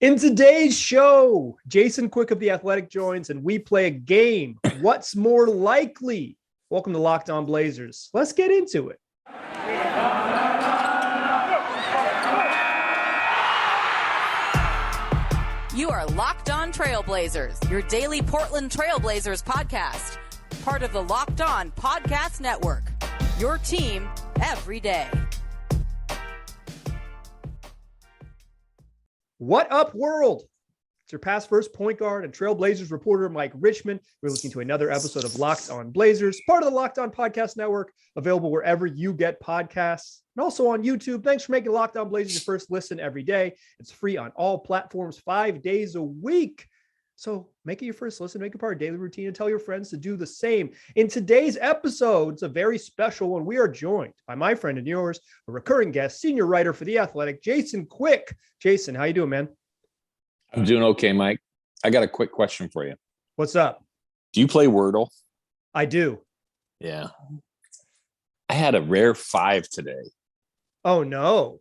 In today's show, Jason Quick of The Athletic joins and we play a game. What's more likely? Welcome to Locked On Blazers. Let's get into it. You are Locked On Trailblazers, your daily Portland Trailblazers podcast. Part of the Locked On Podcast Network. Your team every day. What up, world? It's your past first point guard and Trailblazers reporter, Mike Richmond. We're listening to another episode of Locked On Blazers, part of the Locked On Podcast Network, available wherever you get podcasts and also on YouTube. Thanks for making Locked On Blazers your first listen every day. It's free on all platforms 5 days a week. So make it your first listen, make it part of daily routine, and tell your friends to do the same. In today's episode, it's a very special one. We are joined by my friend and yours, a recurring guest, senior writer for The Athletic, Jason Quick. Jason, how you doing, man? I'm doing okay, Mike. I got a quick question for you. What's up? Do you play Wordle? I do. Yeah. I had a rare 5 today. Oh, no.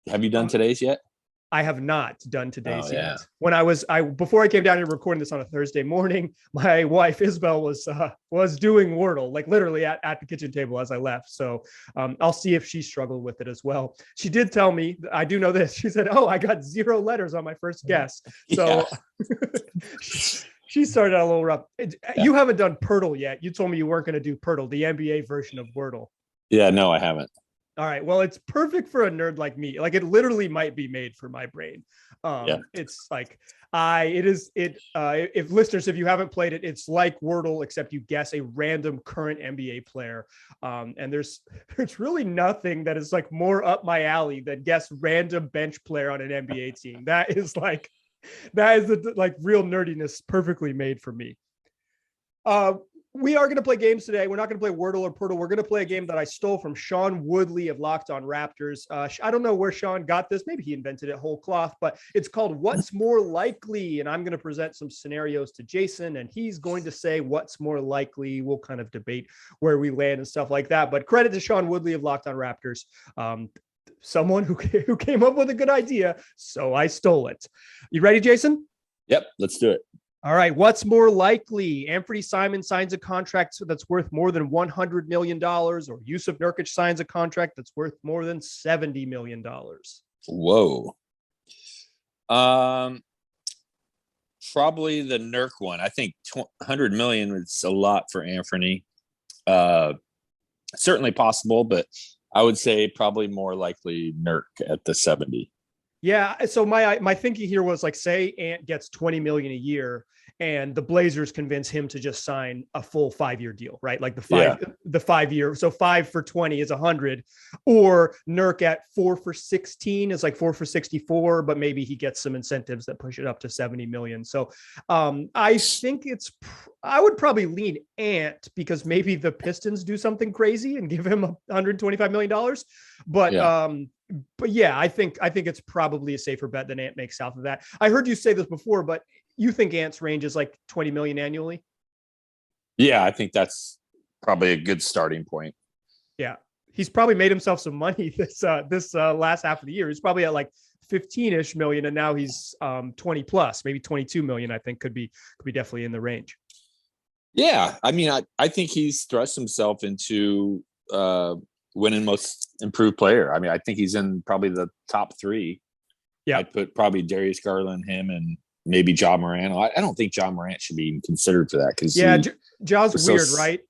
Have you done today's yet? I have not done today's yeah. yet. Before I came down here recording this on a Thursday morning, my wife Isabel was doing Wordle, like literally at the kitchen table as I left. So I'll see if she struggled with it as well. She did tell me, I do know this. She said, "Oh, I got 0 letters on my first guess." So she started out a little rough. You haven't done Purtle yet. You told me you weren't going to do Purtle, the NBA version of Wordle. Yeah, no, I haven't. All right. Well, it's perfect for a nerd like me. Like it literally might be made for my brain. It's like if listeners, if you haven't played it, it's like Wordle, except you guess a random current NBA player. And there's really nothing that is like more up my alley than guess random bench player on an NBA team. That is the real nerdiness perfectly made for me. We are going to play games today. We're not going to play Wordle or Purtle. We're going to play a game that I stole from Sean Woodley of Locked On Raptors. I don't know where Sean got this. Maybe he invented it whole cloth, but it's called What's More Likely. And I'm going to present some scenarios to Jason, and he's going to say what's more likely. We'll kind of debate where we land and stuff like that. But credit to Sean Woodley of Locked On Raptors. Someone who came up with a good idea. So I stole it. You ready, Jason? Yep, let's do it. All right. What's more likely? Anfernee Simons signs a contract that's worth more than $100 million, or Jusuf Nurkic signs a contract that's worth more than $70 million. Whoa. Probably the Nurk one. I think $100 million is a lot for Anfernee. Certainly possible, but I would say probably more likely Nurk at the 70. Yeah. So my thinking here was like, say Ant gets $20 million a year and the Blazers convince him to just sign a full 5-year deal, right? Like the 5 year. So 5 for 20 is 100, or Nurk at 4 for 16 is like 4 for 64, but maybe he gets some incentives that push it up to 70 million. So I think I would probably lean Ant because maybe the Pistons do something crazy and give him $125 million. But yeah, I think it's probably a safer bet than Ant makes south of that. I heard you say this before, but you think Ant's range is like 20 million annually? Yeah, I think that's probably a good starting point. Yeah. He's probably made himself some money this last half of the year. He's probably at like 15-ish million, and now he's 20 plus, maybe 22 million, I think could be definitely in the range. Yeah. I mean, I think he's thrust himself into winning most improved player. I mean, I think he's in probably the top 3. Yeah. I'd put probably Darius Garland, him, and maybe Ja Morant. I don't think Ja Morant should be even considered for that because Ja's weird, right?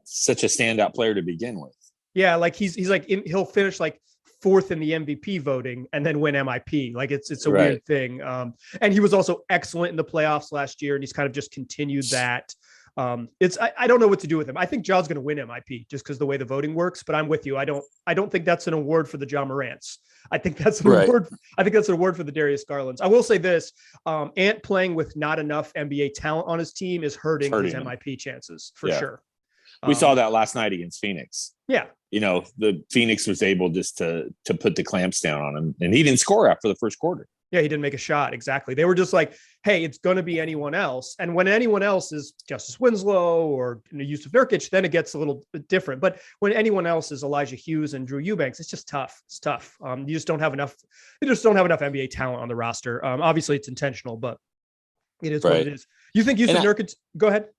Such a standout player to begin with. Yeah, like he's like he'll finish like 4th in the MVP voting and then win MIP. Like it's a weird thing. And he was also excellent in the playoffs last year, and he's kind of just continued that. I don't know what to do with him. I think Ja's going to win MIP just because the way the voting works, but I'm with you. I don't think that's an award for the Ja Morants. I think that's an award. I think that's an award for the Darius Garlands. I will say this, Ant playing with not enough NBA talent on his team is hurting his MIP chances for sure. We saw that last night against Phoenix. Yeah. You know, the Phoenix was able just to put the clamps down on him, and he didn't score after the first quarter. Yeah, he didn't make a shot. Exactly. They were just like, hey, it's going to be anyone else. And when anyone else is Justice Winslow or Jusuf Nurkic, then it gets a little bit different. But when anyone else is Elijah Hughes and Drew Eubanks, it's just tough. It's tough. You just don't have enough. You just don't have enough NBA talent on the roster. Obviously, it's intentional, but it is what it is. You think Jusuf Nurkic? Go ahead.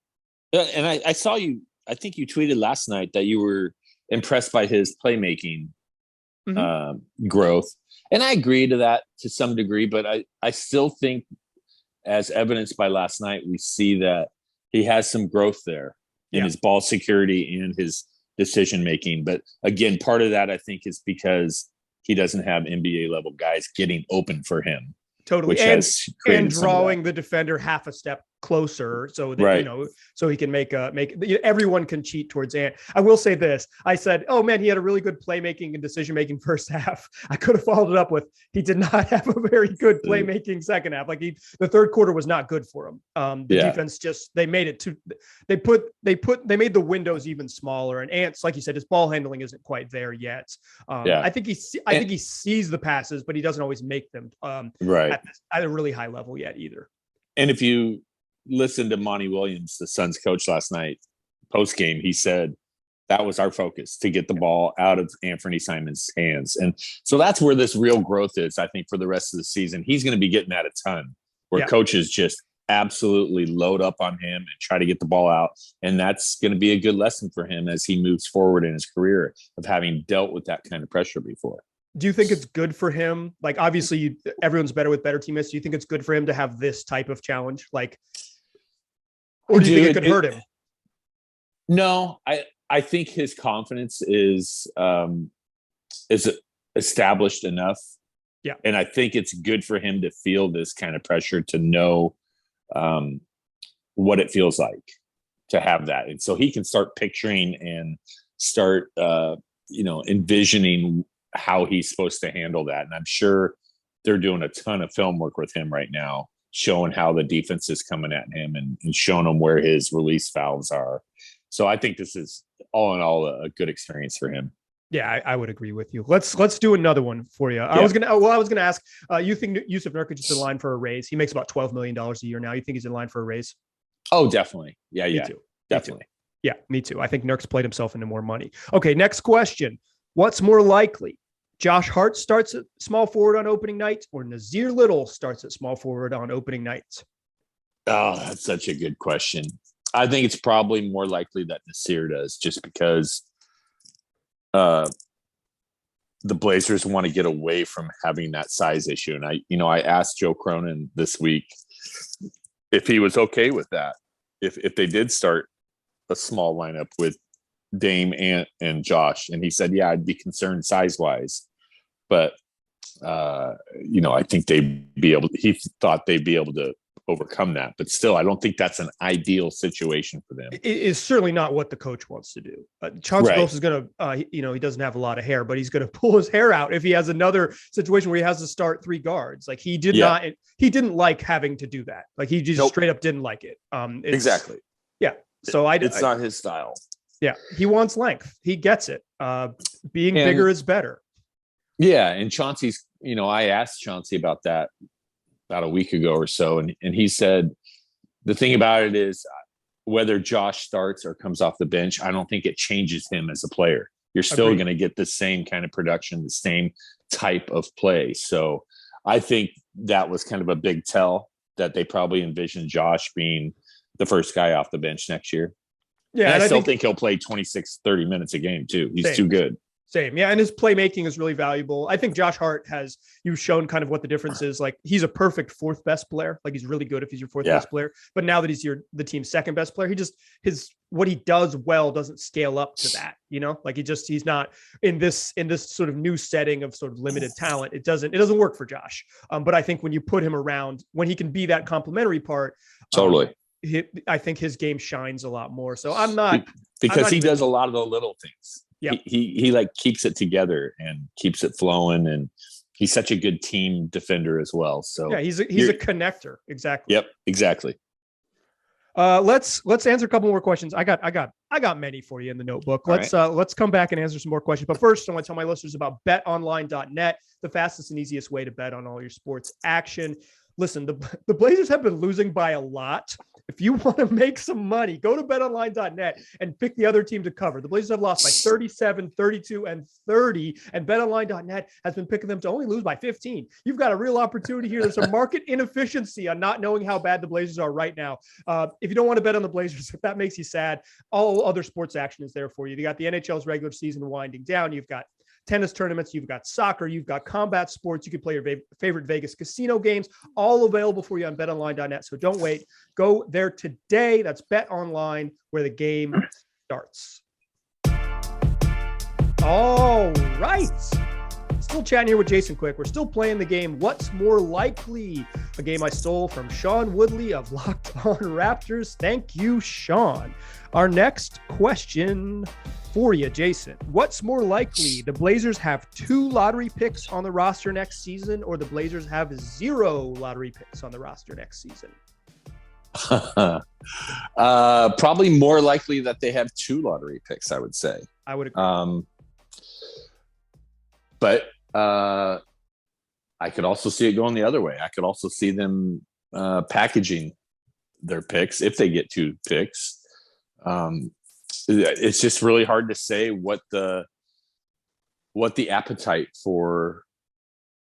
And I saw you. I think you tweeted last night that you were impressed by his playmaking growth. And I agree to that to some degree, but I still think, as evidenced by last night, we see that he has some growth there in his ball security and his decision making. But again, part of that I think is because he doesn't have NBA level guys getting open for him. Totally. And drawing the defender half a step closer so that, so he can make everyone can cheat towards Ant. I will say this. I said, oh man, he had a really good playmaking and decision-making first half. I could have followed it up with, he did not have a very good playmaking second half. Like the third quarter was not good for him. The defense they made it too, they made the windows even smaller, and Ant's, like you said, his ball handling isn't quite there yet. I think he sees the passes, but he doesn't always make them at a really high level yet either. And if you listen to Monty Williams, the Suns coach, last night post game, he said that was our focus, to get the ball out of Anfernee Simons' hands. And so that's where this real growth is, I think, for the rest of the season. He's going to be getting that a ton, where coaches just absolutely load up on him and try to get the ball out. And that's going to be a good lesson for him as he moves forward in his career, of having dealt with that kind of pressure before. Do you think it's good for him? Like, obviously everyone's better with better teammates. Do you think it's good for him to have this type of challenge? Like, or do you think it could hurt him? No, I think his confidence is established enough. Yeah. And I think it's good for him to feel this kind of pressure, to know what it feels like to have that. And so he can start picturing and start, envisioning how he's supposed to handle that. And I'm sure they're doing a ton of film work with him right now, showing how the defense is coming at him and showing him where his release valves are. So I think this is all in all a good experience for him. Yeah, I would agree with you. Let's do another one for you. I was gonna ask, you think Jusuf Nurkic is in line for a raise? He makes about $12 million a year now. You think he's in line for a raise? Oh, definitely. Yeah, me too. Definitely. Yeah, me too. I think Nurk's played himself into more money. Okay, next question. What's more likely? Josh Hart starts at small forward on opening night, or Nassir Little starts at small forward on opening nights? Oh, that's such a good question. I think it's probably more likely that Nassir does, just because the Blazers want to get away from having that size issue. And I asked Joe Cronin this week if he was okay with that, if they did start a small lineup with Dame, Ant, and Josh. And he said, yeah, I'd be concerned size-wise. But, I think he thought they'd be able to overcome that. But still, I don't think that's an ideal situation for them. It is certainly not what the coach wants to do. Chauncey Billups is going to, he doesn't have a lot of hair, but he's going to pull his hair out if he has another situation where he has to start three guards. Like he didn't like having to do that. Like he just straight up didn't like it. Exactly. Yeah. So it's not his style. Yeah, he wants length. He gets it. Being bigger is better. Yeah, and Chauncey's, I asked Chauncey about that about a week ago or so, and he said the thing about it is whether Josh starts or comes off the bench, I don't think it changes him as a player. You're still going to get the same kind of production, the same type of play. So I think that was kind of a big tell that they probably envisioned Josh being the first guy off the bench next year. Yeah, and I still think he'll play 26, 30 minutes a game too. He's too good. Same. Yeah. And his playmaking is really valuable. I think Josh Hart you've shown kind of what the difference is. Like he's a perfect fourth best player. Like he's really good if he's your fourth best player. But now that he's the team's second best player, what he does well doesn't scale up to that, like he's not in this sort of new setting of sort of limited talent. It doesn't work for Josh. But I think when you put him around, when he can be that complementary part, totally. I think his game shines a lot more. So I'm not because he does a lot of the little things. Yeah, he like keeps it together and keeps it flowing, and he's such a good team defender as well. So yeah, he's a connector. Exactly. Yep, exactly. Let's answer a couple more questions. I got many for you in the notebook. Let's come back and answer some more questions. But first, I want to tell my listeners about betonline.net, the fastest and easiest way to bet on all your sports action. Listen, the Blazers have been losing by a lot. If you want to make some money, go to betonline.net and pick the other team to cover. The Blazers have lost by 37, 32, and 30, and betonline.net has been picking them to only lose by 15. You've got a real opportunity here. There's a market inefficiency on not knowing how bad the Blazers are right now. If you don't want to bet on the Blazers, if that makes you sad, all other sports action is there for you. You got the NHL's regular season winding down. You've got tennis tournaments, you've got soccer, you've got combat sports. You can play your favorite Vegas casino games, all available for you on betonline.net. So don't wait. Go there today. That's BetOnline, where the game starts. All right. Still chatting here with Jason Quick. We're still playing the game What's More Likely, a game I stole from Sean Woodley of Locked On Raptors. Thank you, Sean. Our next question for you, Jason. What's more likely, the Blazers have 2 lottery picks on the roster next season, or the Blazers have 0 lottery picks on the roster next season? Probably more likely that they have 2 lottery picks, I would say. I would agree. But I could also see it going the other way. I could also see them packaging their picks if they get 2 picks. It's just really hard to say what the appetite for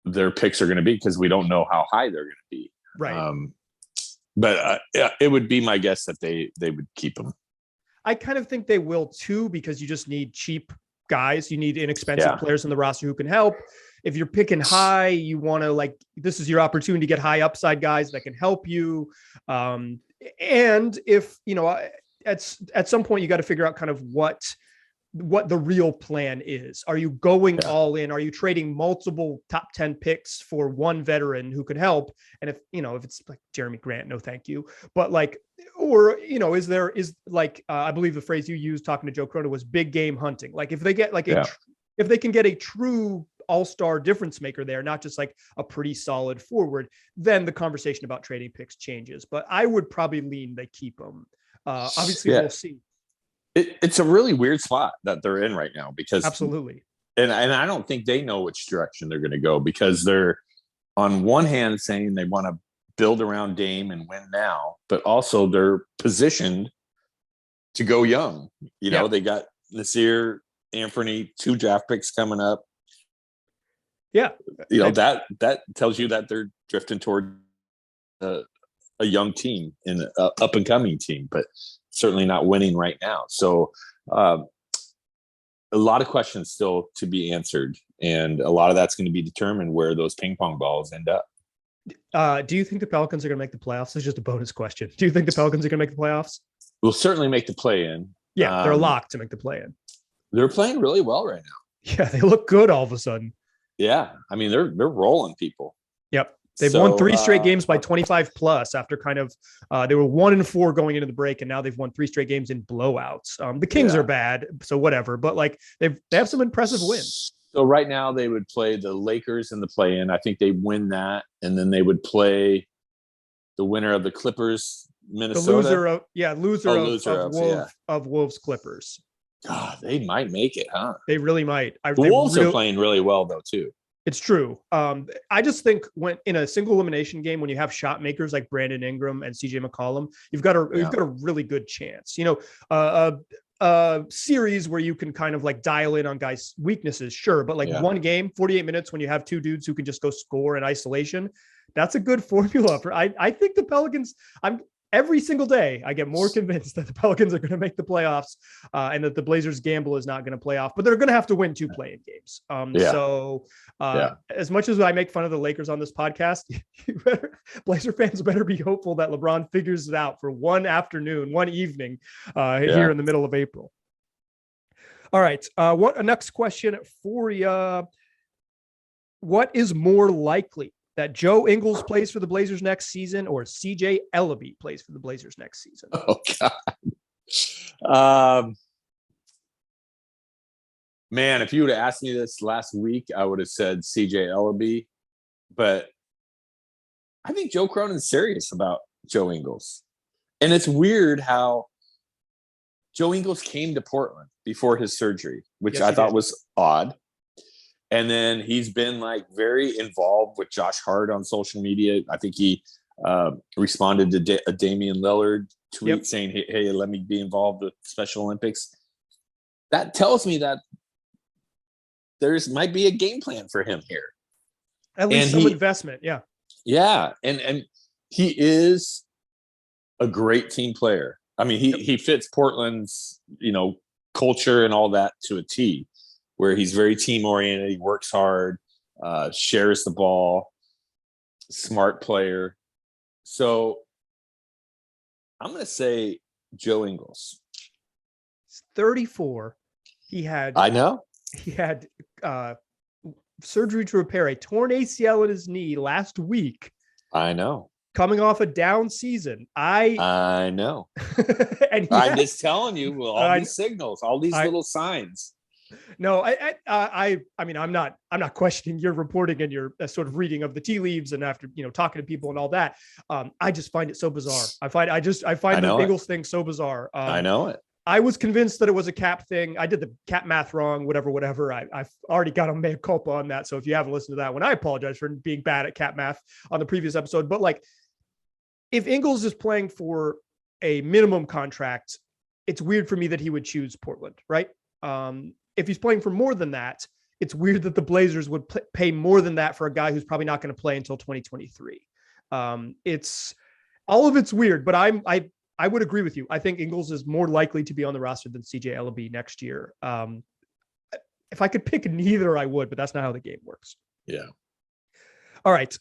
their picks are going to be, because we don't know how high they're going to be. Right. But it would be my guess that they would keep them. I kind of think they will too, because you just need cheap guys. You need inexpensive players in the roster who can help. If you're picking high, you want to this is your opportunity to get high upside guys that can help you. And if, at some point you got to figure out kind of what the real plan is. Are you going all in? Are you trading multiple top 10 picks for one veteran who could help? And if it's like Jeremy Grant, no, thank you. But I believe the phrase you used talking to Joe Cronin was big game hunting. Like if they get if they can get a true all-star difference maker there, not just like a pretty solid forward, then the conversation about trading picks changes. But I would probably lean they keep them. Obviously we'll see. It's a really weird spot that they're in right now, because absolutely. And I don't think they know which direction they're going to go, because they're on one hand saying they want to build around Dame and win now, but also they're positioned to go young. They got Nassir, Anfernee, 2 draft picks coming up. Yeah. That tells you that they're drifting toward a young team and an up and coming team, but certainly not winning right now. So a lot of questions still to be answered, and a lot of that's going to be determined where those ping pong balls end up. Do you think the Pelicans are going to make the playoffs? It's just a bonus question. Do you think the Pelicans are going to make the playoffs? We'll certainly make the play-in. Yeah, they're locked to make the play-in. They're playing really well right now. Yeah, they look good all of a sudden. Yeah, I mean they're rolling people. Yep. They've won 3 straight games by 25 plus after kind of they were 1-4 going into the break, and now they've won 3 straight games in blowouts. The Kings are bad, so whatever. But they have some impressive wins. So right now they would play the Lakers in the play-in. I think they win that, and then they would play the winner of the Clippers, Minnesota. The loser of Wolves Clippers. God, they might make it, huh? They really might. The Wolves are playing really well though too. It's true. I just think when in a single elimination game, when you have shot makers like Brandon Ingram and CJ McCollum, you've got a really good chance. A series where you can kind of dial in on guys' weaknesses, sure, but one game, 48 minutes, when you have 2 dudes who can just go score in isolation, that's a good formula for. I think the Pelicans. Every single day, I get more convinced that the Pelicans are going to make the playoffs, and that the Blazers' gamble is not going to play off. But they're going to have to win 2 play-in games. As much as I make fun of the Lakers on this podcast, Blazer fans better be hopeful that LeBron figures it out for one evening here in the middle of April. All right. Next question for you. What is more likely, that Joe Ingles plays for the Blazers next season, or CJ Elleby plays for the Blazers next season? Oh God. Man, if you would have asked me this last week, I would have said CJ Elleby, but I think Joe Cronin's serious about Joe Ingles. And it's weird how Joe Ingles came to Portland before his surgery, which I thought was odd. And then he's been like very involved with Josh Hart on social media. I think he responded to a Damian Lillard tweet saying, hey, let me be involved with Special Olympics. That tells me that might be a game plan for him here. At least some investment. Yeah. Yeah. And he is a great team player. I mean, he fits Portland's, culture and all that to a T, where he's very team oriented. He works hard, shares the ball, smart player. So I'm going to say Joe Ingles. He's 34. He had surgery to repair a torn ACL in his knee last week. I know. Coming off a down season. I know. And I'm just telling you, all these signals, all these little signs. No, I mean, I'm not questioning your reporting and your sort of reading of the tea leaves and after, talking to people and all that. I just find it so bizarre. I find the Ingles thing so bizarre. I know it. I was convinced that it was a cap thing. I did the cap math wrong, whatever. I've already got a mea culpa on that. So if you haven't listened to that one, I apologize for being bad at cap math on the previous episode. But like, if Ingles is playing for a minimum contract, it's weird for me that he would choose Portland, right? If he's playing for more than that, it's weird that the Blazers would pay more than that for a guy who's probably not going to play until 2023. It's all of it's weird, but I would agree with you. I think Ingles is more likely to be on the roster than CJ Elleby next year. If I could pick neither, I would, but that's not how the game works. Yeah. All right.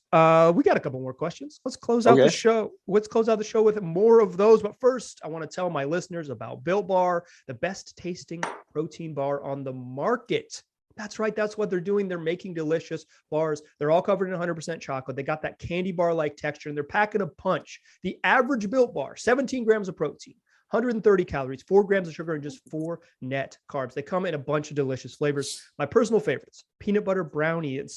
We got a couple more questions. Let's close out the show. Let's close out the show with more of those. But first, I want to tell my listeners about Built Bar, the best tasting protein bar on the market. That's right. That's what they're doing. They're making delicious bars. They're all covered in 100% chocolate. They got that candy bar-like texture, and they're packing a punch. The average Built Bar, 17 grams of protein, 130 calories, 4 grams of sugar, and just 4 net carbs. They come in a bunch of delicious flavors. My personal favorites, peanut butter brownie and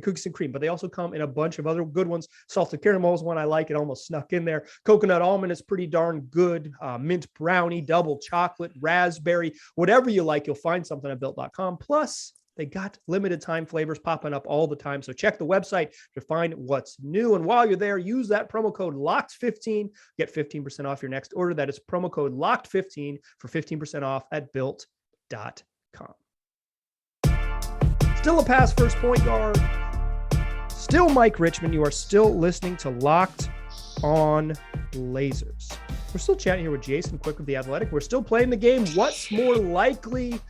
cookies and cream, but they also come in a bunch of other good ones. Salted caramel is one I like. It almost snuck in there. Coconut almond is pretty darn good. Mint brownie, double chocolate, raspberry, whatever you like, you'll find something at built.com. Plus, they got limited time flavors popping up all the time. So check the website to find what's new. And while you're there, use that promo code LOCKED15. Get 15% off your next order. That is promo code LOCKED15 for 15% off at built.com. Still a pass first point guard. Still Mike Richmond. You are still listening to Locked On Blazers. We're still chatting here with Jason Quick of The Athletic. We're still playing the game. What's more likely?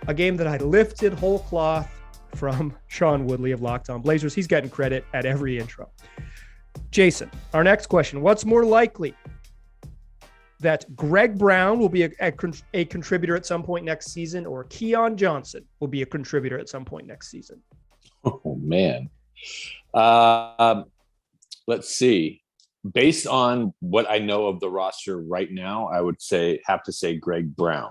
A game that I lifted whole cloth from Sean Woodley of Locked On Blazers. He's getting credit at every intro. Jason, our next question. What's more likely? That Greg Brown will be a contributor at some point next season, or Keon Johnson will be a contributor at some point next season? Oh, man. Let's see. Based on what I know of the roster right now, I would have to say Greg Brown.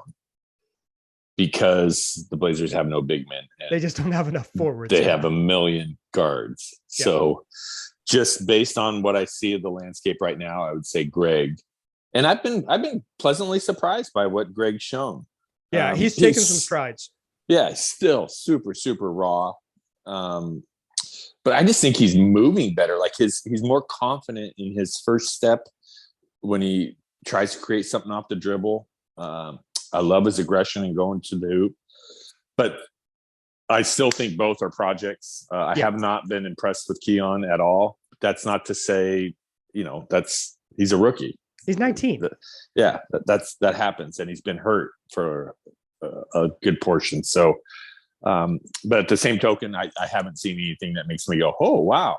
Because the Blazers have no big men. They just don't have enough forwards. They have a million guards. Yeah. So just based on what I see of the landscape right now, I would say Greg. And I've been pleasantly surprised by what Greg's shown. Yeah, he's taken some strides. Yeah, still super, super raw. But I just think he's moving better. Like he's more confident in his first step when he tries to create something off the dribble. I love his aggression and going to the hoop, but I still think both are projects. I have not been impressed with Keon at all. That's not to say, he's a rookie. He's 19. That happens. And he's been hurt for a good portion. So, but at the same token, I haven't seen anything that makes me go, oh, wow.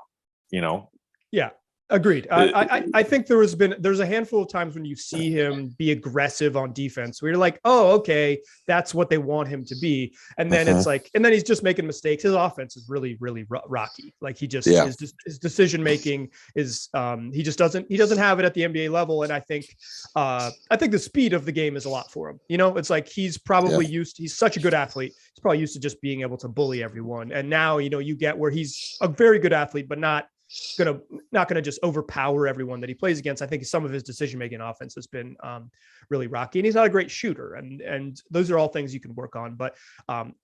Yeah. Agreed. I think there's a handful of times when you see him be aggressive on defense where you're like, oh, okay, that's what they want him to be. And then it's like, and then he's just making mistakes. His offense is really, really rocky. Like his decision-making is, he doesn't have it at the NBA level. And I think the speed of the game is a lot for him. It's like, he's probably he's such a good athlete. He's probably used to just being able to bully everyone. And now, you get where he's a very good athlete, but not not gonna just overpower everyone that he plays against. I think some of his decision-making offense has been really rocky, and he's not a great shooter. And those are all things you can work on. But I'm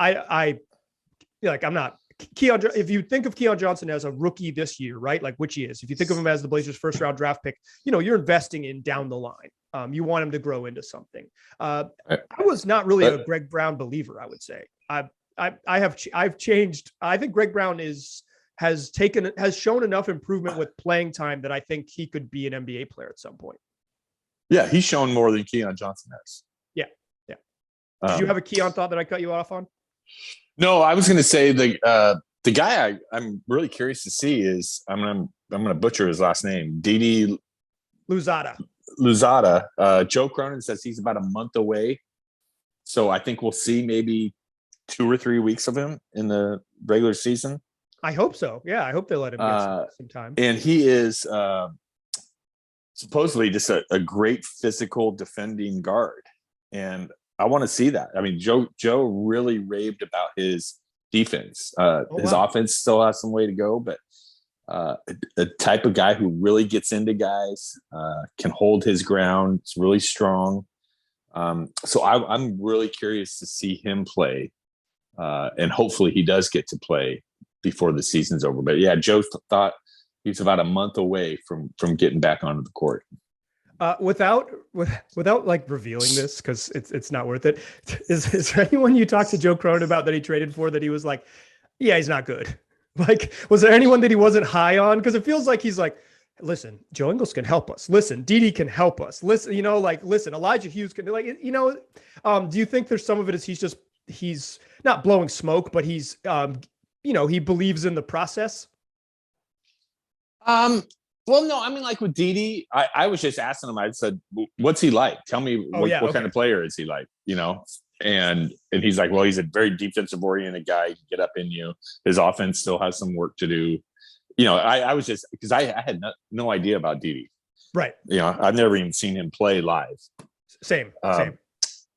not Keon. If you think of Keon Johnson as a rookie this year, right? Like, which he is. If you think of him as the Blazers' first round draft pick, you're investing in down the line. You want him to grow into something. I was not really a Greg Brown believer, I would say. I've changed. I think Greg Brown has shown enough improvement with playing time that I think he could be an NBA player at some point. Yeah, he's shown more than Keon Johnson has. Yeah. Did you have a Keon thought that I cut you off on? No, I was going to say the guy I'm really curious to see is I'm gonna butcher his last name, Didi Louzada. Joe Cronin says he's about a month away, so I think we'll see maybe 2 or 3 weeks of him in the regular season. I hope so. Yeah, I hope they let him get some time. And he is supposedly just a great physical defending guard, and I want to see that. I mean, Joe really raved about his defense. His offense still has some way to go, but a type of guy who really gets into guys, can hold his ground. It's really strong. So I'm really curious to see him play, and hopefully he does get to play before the season's over. But yeah, Joe thought he's about a month away from getting back onto the court. Without like revealing this, because it's not worth it. Is there anyone you talked to Joe Cronin about that he traded for that he was like, yeah, he's not good? Like, was there anyone that he wasn't high on? Because it feels like he's like, listen, Joe Ingles can help us. Listen, Didi can help us. Listen, listen, Elijah Hughes can do you think there's some of it is he's not blowing smoke, but he's he believes in the process? Well, no, I mean, like with Didi, I was just asking him, I said, what's he like? Tell me what kind of player is he like, And he's like, well, he's a very defensive oriented guy. He can get up in you. His offense still has some work to do. I was just, because I had no idea about Didi. Right. I've never even seen him play live. Same.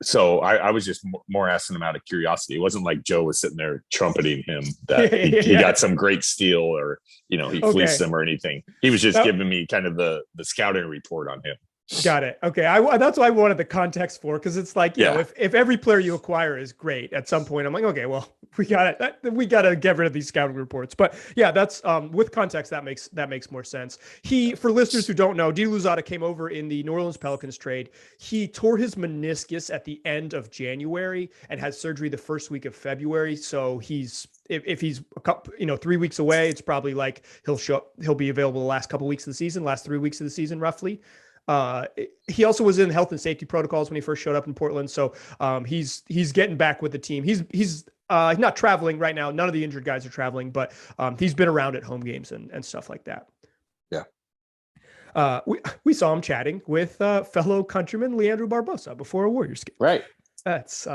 So I was just more asking him out of curiosity. It wasn't like Joe was sitting there trumpeting him that he got some great steal or, he fleeced him or anything. He was just giving me kind of the scouting report on him. Got it. Okay. That's what I wanted the context for. Cause it's like, if every player you acquire is great at some point, I'm like, okay, well, we got to get rid of these scouting reports. But yeah, that's with context, that makes more sense. For listeners who don't know, Didi Louzada came over in the New Orleans Pelicans trade. He tore his meniscus at the end of January and had surgery the first week of February. So if he's a couple, 3 weeks away, it's probably like he'll be available the last 3 weeks of the season, roughly. He also was in health and safety protocols when he first showed up in Portland. So he's getting back with the team. He's not traveling right now. None of the injured guys are traveling, but he's been around at home games and stuff like that. Yeah. We saw him chatting with fellow countryman Leandro Barbosa before a Warriors game. Right. That's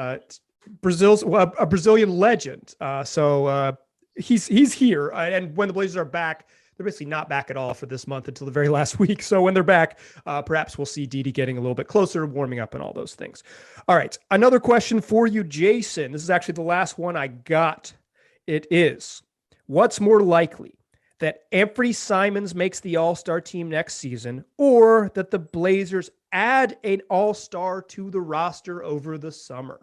Brazil's a Brazilian legend. So he's here. And when the Blazers are back, they're basically not back at all for this month until the very last week. So when they're back, perhaps we'll see Didi getting a little bit closer, warming up and all those things. All right. Another question for you, Jason. This is actually the last one I got. It is, what's more likely, that Anfernee Simons makes the All-Star team next season, or that the Blazers add an All-Star to the roster over the summer?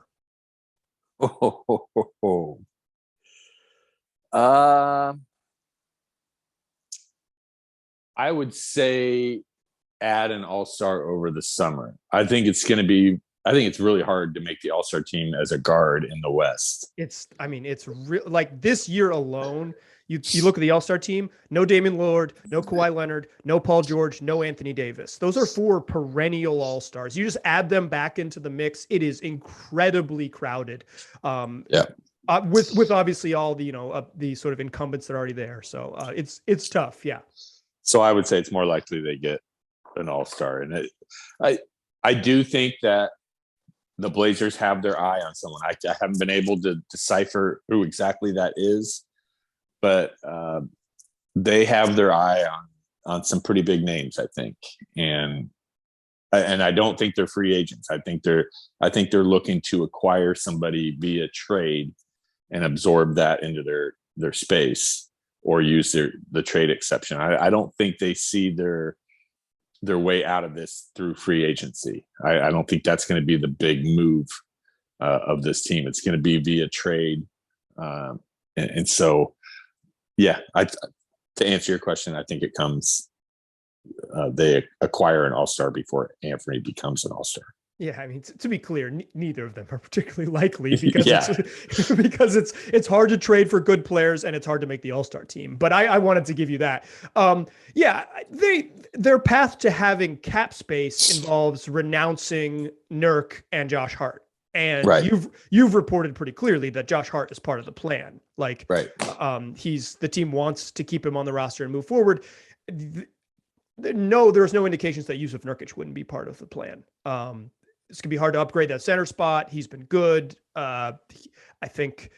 I would say add an all-star over the summer. I think it's really hard to make the all-star team as a guard in the West. It's like this year alone, you look at the all-star team, no Damian Lillard, no Kawhi Leonard, no Paul George, no Anthony Davis. Those are 4 perennial all-stars. You just add them back into the mix. It is incredibly crowded. With obviously all the sort of incumbents that are already there. So it's tough. Yeah. So I would say it's more likely they get an all-star. And I do think that the Blazers have their eye on someone. I haven't been able to decipher who exactly that is, but they have their eye on some pretty big names, I think. And I don't think they're free agents. I think they're looking to acquire somebody via trade and absorb that into their space. or use the trade exception. I don't think they see their way out of this through free agency. I don't think that's going to be the big move of this team. It's going to be via trade. And so, yeah, to answer your question, I think it comes, they acquire an all-star before Anfernee becomes an all-star. Yeah, I mean, to be clear, neither of them are particularly likely because because it's hard to trade for good players and it's hard to make the all-star team. But I wanted to give you that. Their path to having cap space involves renouncing Nurk and Josh Hart. And you've reported pretty clearly that Josh Hart is part of the plan. Like, the team wants to keep him on the roster and move forward. There's no indications that Jusuf Nurkic wouldn't be part of the plan. It's going to be hard to upgrade that center spot. He's been good. I think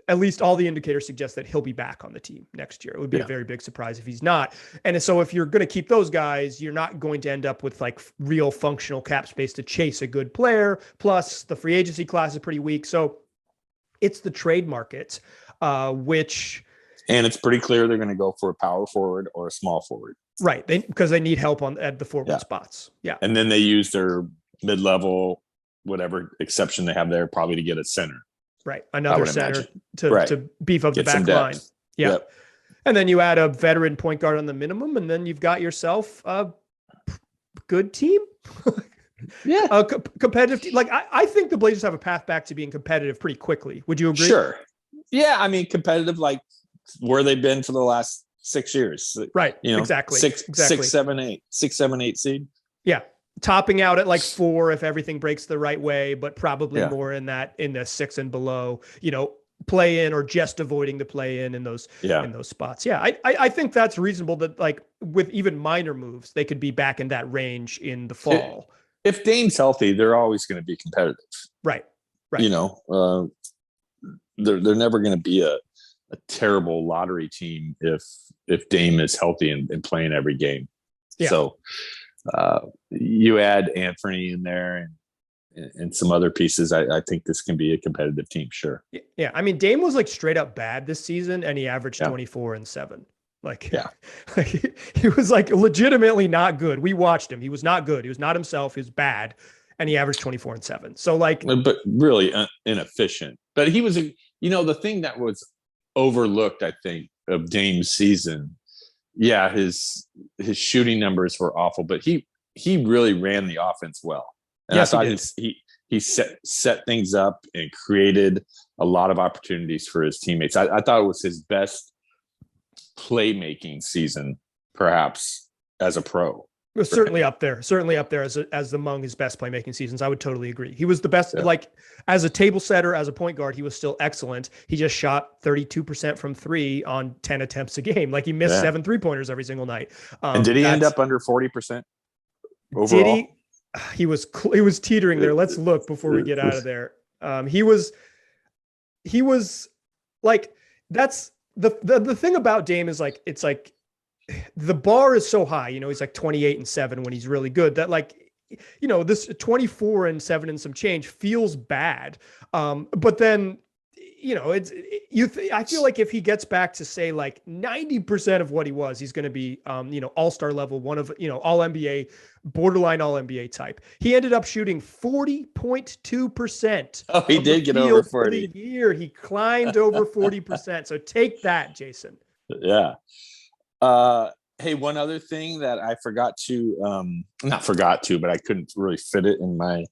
at least all the indicators suggest that he'll be back on the team next year. It would be a very big surprise if he's not. And so if you're going to keep those guys, you're not going to end up with like real functional cap space to chase a good player. Plus the free agency class is pretty weak. So it's the trade market, and it's pretty clear they're going to go for a power forward or a small forward. Right. Because they need help at the forward spots. Yeah. And then they use their mid-level, whatever exception they have there, probably to get a center. Right. Another center to beef up the back line. Yeah. Yep. And then you add a veteran point guard on the minimum, and then you've got yourself a good team. A competitive team. Like, I think the Blazers have a path back to being competitive pretty quickly. Would you agree? Sure. Yeah. I mean, competitive, like where they've been for the last 6 years. Right. Exactly. Six, 7, 8 seed. Yeah. Topping out at like 4 if everything breaks the right way, but probably more in the 6 and below, play in or just avoiding the play in those spots. Yeah. I think that's reasonable that like with even minor moves, they could be back in that range in the fall. If Dame's healthy, they're always going to be competitive. Right. They're never going to be a terrible lottery team if Dame is healthy and playing every game. Yeah. So you add Anfernee in there and some other pieces. I think this can be a competitive team. Sure. Yeah. I mean, Dame was like straight up bad this season and he averaged 24 and 7. Like, he was like legitimately not good. We watched him. He was not good. He was not himself. He was bad. And he averaged 24 and 7. So like, but really inefficient, but he was the thing that was overlooked, I think, of Dame's season. Yeah, his shooting numbers were awful, but he really ran the offense well. And yes, I thought he set things up and created a lot of opportunities for his teammates. I thought it was his best playmaking season, perhaps, as a pro. It was certainly up there as among his best playmaking seasons. I would totally agree. He was the best, like as a table setter, as a point guard, he was still excellent. He just shot 32% from 3 on 10 attempts a game. Like he missed 7 3-pointers every single night. And did he end up under 40% overall? He was teetering there. Let's look before we get out of there. He was like, that's the thing about Dame is like, it's like, the bar is so high, he's like 28 and 7 when he's really good that like, this 24 and 7 and some change feels bad. But then, I feel like if he gets back to say like 90% of what he was, he's going to be, all-star level, one of, all NBA, borderline all NBA type. He ended up shooting 40.2%. Oh, he did get over 40 for the year. He climbed over 40%. So take that, Jason. Yeah. Hey, one other thing that I but I couldn't really fit it in my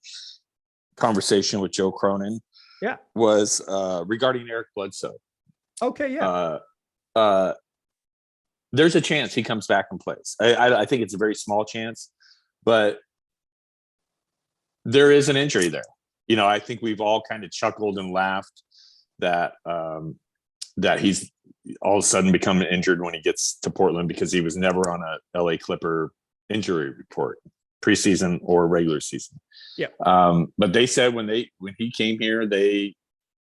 conversation with Joe Cronin. Yeah. Was regarding Eric Bledsoe. Okay. Yeah. There's a chance he comes back and plays. I think it's a very small chance, but there is an injury there. I think we've all kind of chuckled and laughed that he's all of a sudden become injured when he gets to Portland because he was never on a LA Clipper injury report, preseason or regular season. Yeah. But they said when he came here, they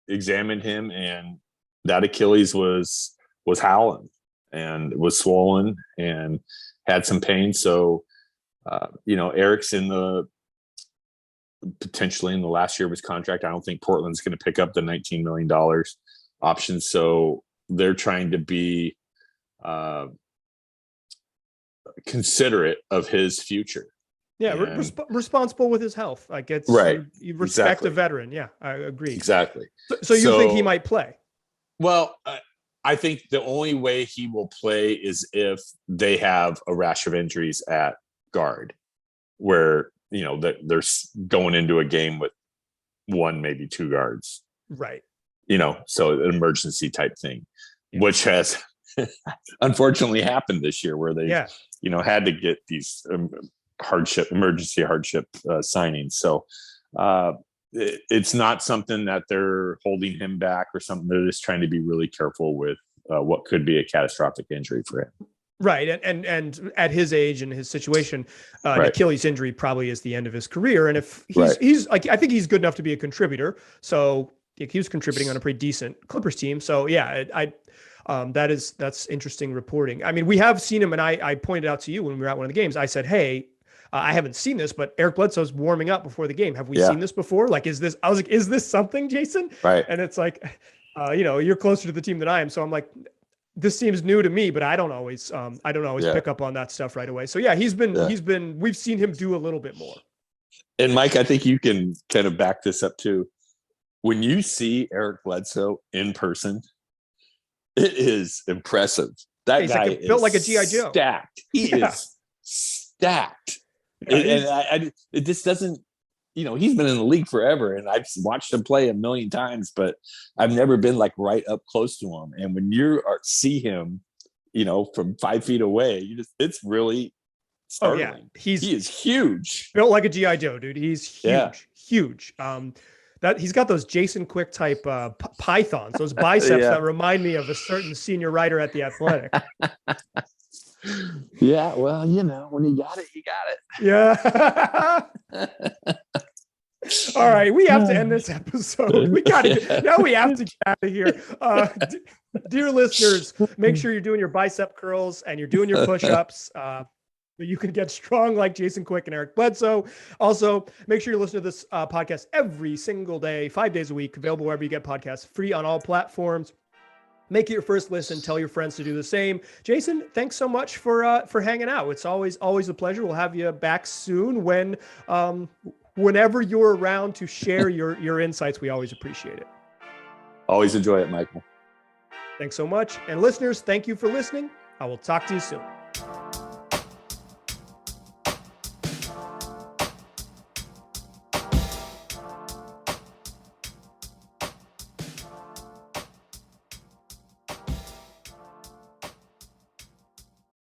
examined him and that Achilles was howling and was swollen and had some pain. So, Eric's potentially in the last year of his contract. I don't think Portland's going to pick up the $19 million option. So they're trying to be considerate of his future. Yeah, responsible with his health. Like it's right. You respect the veteran. Yeah, I agree. Exactly. So you think he might play? Well, I think the only way he will play is if they have a rash of injuries at guard, where that they're going into a game with one, maybe two guards. Right. So an emergency type thing, which has unfortunately happened this year, where they had to get these emergency hardship signings. So it's not something that they're holding him back or something. They're just trying to be really careful with what could be a catastrophic injury for him. Right. And at his age and his situation, an Achilles injury probably is the end of his career. And if he's like, I think he's good enough to be a contributor. So he was contributing on a pretty decent Clippers team. So that's interesting reporting. I mean, we have seen him, and I pointed out to you when we were at one of the games, I said, hey, I haven't seen this, but Eric Bledsoe's warming up before the game. Have we seen this before? Like, is this something, Jason? Right. And it's like, you're closer to the team than I am. So I'm like, this seems new to me, but I don't always pick up on that stuff right away. So yeah, we've seen him do a little bit more. And Mike, I think you can kind of back this up too. When you see Eric Bledsoe in person, it is impressive. That guy is built like a G.I. Joe. Stacked. He is stacked. And it just doesn't, he's been in the league forever, and I've watched him play a million times, but I've never been like right up close to him. And when you see him, from 5 feet away, it's really startling. Oh, yeah. He is huge. Built like a G.I. Joe, dude. He's huge. That he's got those Jason Quick type pythons, those biceps that remind me of a certain senior writer at The Athletic. Yeah, well, when you got it, you got it. Yeah. All right, we have to end this episode. We have to get out of here. Dear listeners, make sure you're doing your bicep curls and you're doing your push-ups. You can get strong like Jason Quick and Eric Bledsoe. Also, make sure you listen to this podcast every single day, 5 days a week, available wherever you get podcasts, free on all platforms. Make it your first listen. Tell your friends to do the same. Jason, thanks so much for hanging out. It's always a pleasure. We'll have you back soon whenever you're around to share your insights. We always appreciate it. Always enjoy it, Michael. Thanks so much. And listeners, thank you for listening. I will talk to you soon.